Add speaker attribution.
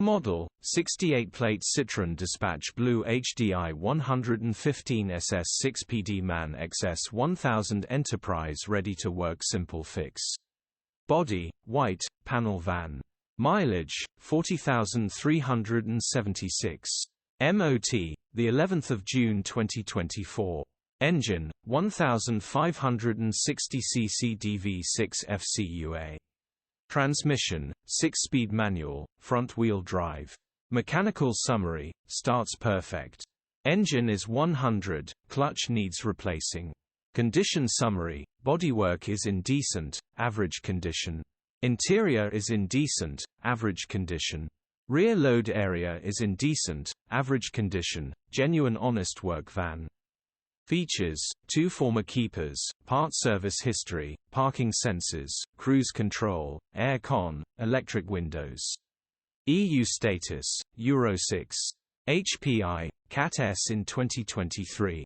Speaker 1: Model: 68-plate Citroen Dispatch BlueHDi 115 SS 6PD MAN XS 1000 Enterprise ready-to-work simple fix. Body: white, panel van. Mileage: 40,376. MOT: the 11th of June 2024. Engine: 1560 cc DV6 FCUA. Transmission: 6-speed manual, front-wheel drive. Mechanical summary: starts perfect. Engine is 100, clutch needs replacing. Condition summary: bodywork is in decent, average condition. Interior is in decent, average condition. Rear load area is in decent, average condition, genuine honest work van. Features: 2 former keepers, part service history, parking sensors, cruise control, air con, electric windows. EU status: Euro 6. HPI, Cat S in 2023.